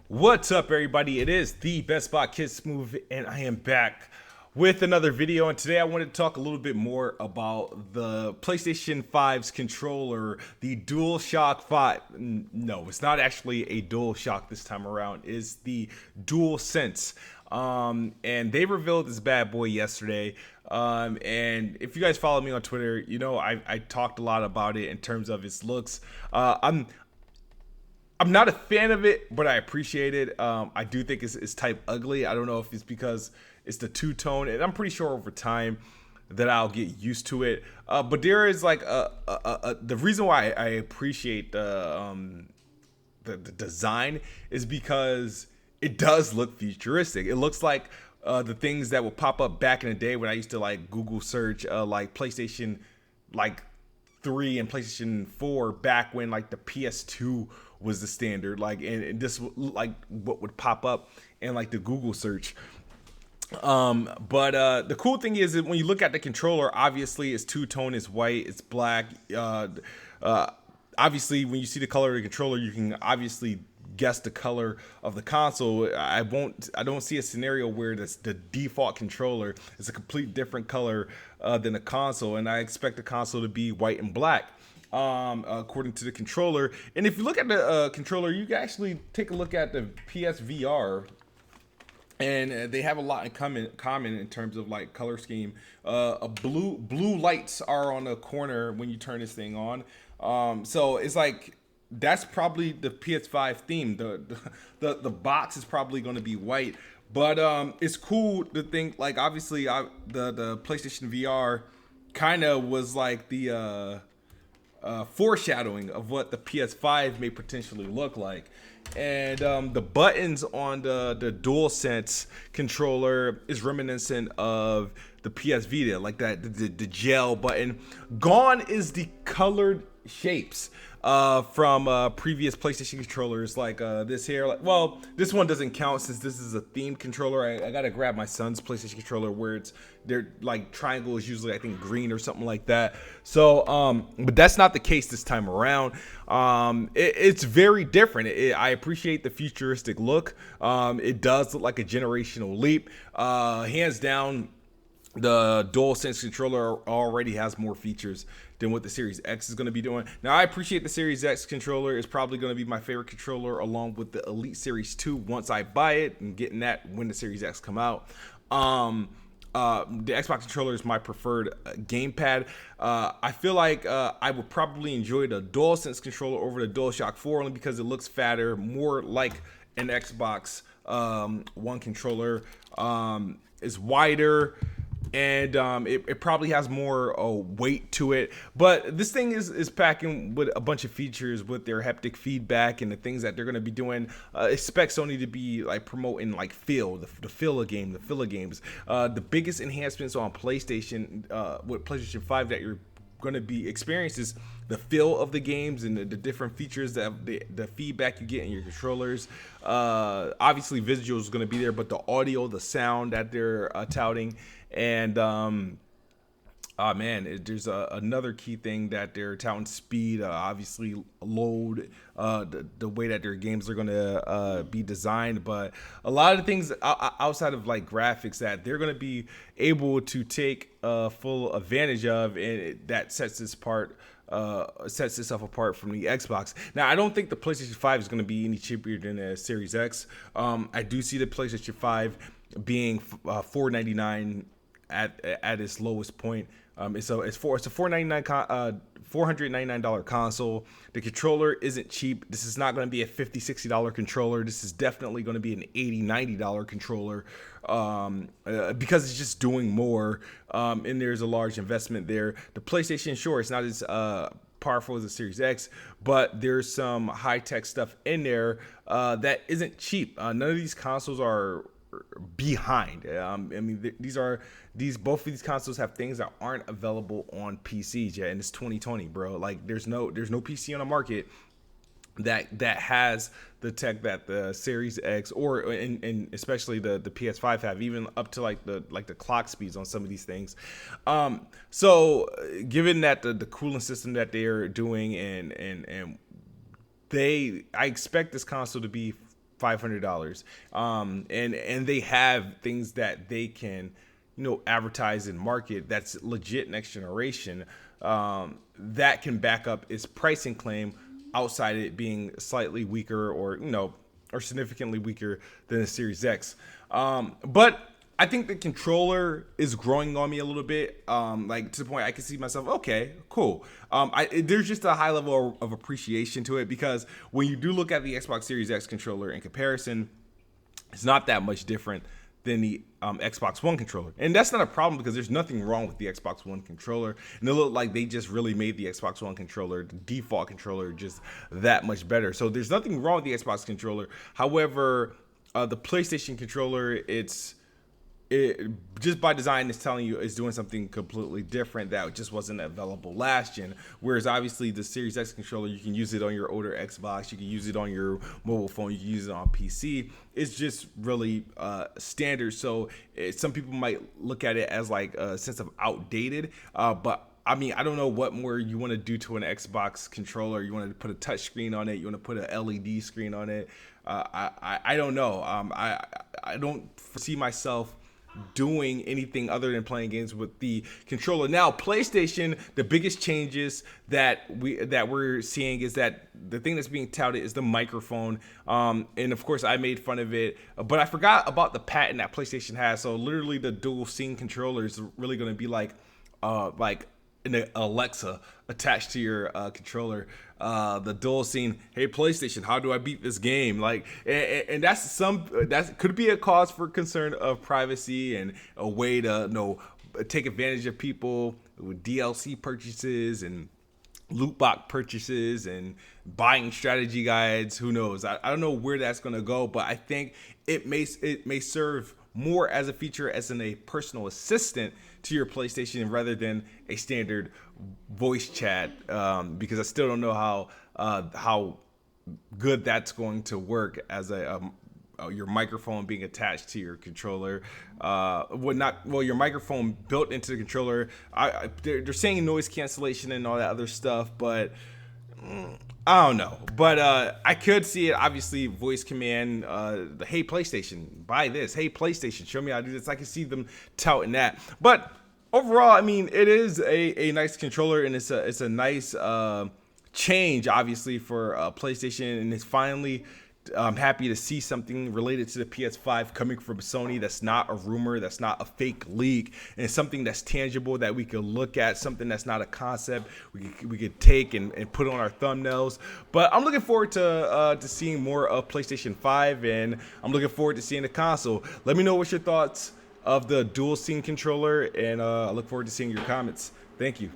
What's up, everybody? It is the Best Spot Kid Smooth, and I am back with another video. And today I wanted to talk a little bit more about the PlayStation 5's controller, the DualShock 5. No, it's not actually a DualShock this time around. It's the DualSense. And they revealed this bad boy yesterday. And if you guys follow me on Twitter, you know I talked a lot about it in terms of its looks. I'm not a fan of it, but I appreciate it. I do think it's type ugly. I don't know if it's because it's the two-tone, and I'm pretty sure over time that I'll get used to it. But there is like the reason why I appreciate the design is because it does look futuristic. It looks like the things that would pop up back in the day when I used to like Google search like PlayStation like 3 and PlayStation 4 back when like the PS2 was the standard, like, and this like what would pop up in like the Google search. But the cool thing is that when you look at the controller, obviously it's two-tone, it's white, it's black. Obviously when you see the color of the controller, you can obviously guess the color of the console. I don't see a scenario where the default controller is a complete different color than the console, and I expect the console to be white and black according to the controller. And if you look at the controller, you can actually take a look at the PSVR, and they have a lot in common in terms of like color scheme. Blue lights are on the corner when you turn this thing on. So it's like that's probably the PS5 theme. The box is probably going to be white, but it's cool to think like obviously the PlayStation VR kind of was like the foreshadowing of what the PS5 may potentially look like. And the buttons on the DualSense controller is reminiscent of the PS Vita, like that the gel button. Gone is the colored shapes from previous PlayStation controllers, like this here. Like, well, this one doesn't count since this is a themed controller. I gotta grab my son's PlayStation controller where they're like triangle is usually I think green or something like that. So but that's not the case this time around. It's very different. I appreciate the futuristic look. It does look like a generational leap. Hands down, the DualSense controller already has more features than what the Series X is going to be doing. Now, I appreciate the Series X controller. It's probably going to be my favorite controller along with the Elite Series 2 once I buy it and getting that when the Series X come out. The Xbox controller is my preferred gamepad. I feel like I would probably enjoy the DualSense controller over the DualShock 4 only because it looks fatter, more like an Xbox One controller. It's wider, and it probably has more weight to it. But this thing is packing with a bunch of features with their haptic feedback and the things that they're going to be doing. Expect Sony to be like promoting like the feel of games. The biggest enhancements on PlayStation with PlayStation 5 that you're going to be experiences the feel of the games and the different features that the feedback you get in your controllers. Obviously visuals is going to be there, but the audio, the sound that they're touting, and there's another key thing that they're touting: speed, obviously load, the way that their games are going to be designed. But a lot of the things outside of like graphics that they're going to be able to take full advantage of, and that sets itself apart from the Xbox. Now, I don't think the PlayStation 5 is going to be any cheaper than the Series X. I do see the PlayStation 5 being $499 at its lowest point. It's a $499 console. The controller isn't cheap. This is not going to be a $50-$60 controller. This is definitely going to be an $80-$90 controller because it's just doing more, and there's a large investment there. The PlayStation, sure, it's not as powerful as the Series X, but there's some high-tech stuff in there that isn't cheap. None of these consoles are behind. Both of these consoles have things that aren't available on PCs yet, and it's 2020, bro. Like there's no PC on the market that has the tech that the Series X or and especially the PS5 have, even up to like the clock speeds on some of these things. So given that the cooling system that they're doing and I expect this console to be $500. And they have things that they can, advertise and market that's legit next generation, that can back up its pricing claim outside it being slightly weaker or significantly weaker than the Series X. But I think the controller is growing on me a little bit, like to the point I can see myself, okay, cool. There's just a high level of appreciation to it, because when you do look at the Xbox Series X controller in comparison, it's not that much different than the Xbox One controller. And that's not a problem, because there's nothing wrong with the Xbox One controller. And it looked like they just really made the Xbox One controller, the default controller, just that much better. So there's nothing wrong with the Xbox controller. However, the PlayStation controller, it just by design is telling you it's doing something completely different that just wasn't available last gen. Whereas obviously the Series X controller, you can use it on your older Xbox, you can use it on your mobile phone, you can use it on PC. It's just really standard. So some people might look at it as like a sense of outdated, but I mean, I don't know what more you want to do to an Xbox controller. You want to put a touch screen on it, you want to put an LED screen on it. I don't know. I don't foresee myself doing anything other than playing games with the controller. Now, PlayStation, the biggest changes that we're seeing is that the thing that's being touted is the microphone. And of course, I made fun of it, but I forgot about the patent that PlayStation has. So literally, the DualSense controller is really going to be like an Alexa attached to your controller. The DualSense, hey PlayStation, how do I beat this game? Like, and that could be a cause for concern of privacy and a way to take advantage of people with DLC purchases and loot box purchases and buying strategy guides. Who knows? I don't know where that's gonna go, but I think it may serve more as a feature as a personal assistant to your PlayStation rather than a standard voice chat, because I still don't know how good that's going to work as your microphone being attached to your controller. Your microphone built into the controller. They're saying noise cancellation and all that other stuff, but I don't know. But I could see it, obviously, voice command, hey PlayStation, buy this. Hey PlayStation, show me how to do this. I can see them touting that. But overall, I mean, it is a nice controller, and it's a nice change, obviously, for PlayStation. And it's finally, I'm happy to see something related to the PS5 coming from Sony that's not a rumor, that's not a fake leak, and it's something that's tangible that we could look at, something that's not a concept we could take and put on our thumbnails. But I'm looking forward to seeing more of PlayStation 5, and I'm looking forward to seeing the console. Let me know what's your thoughts of the DualSense controller, and I look forward to seeing your comments. Thank you.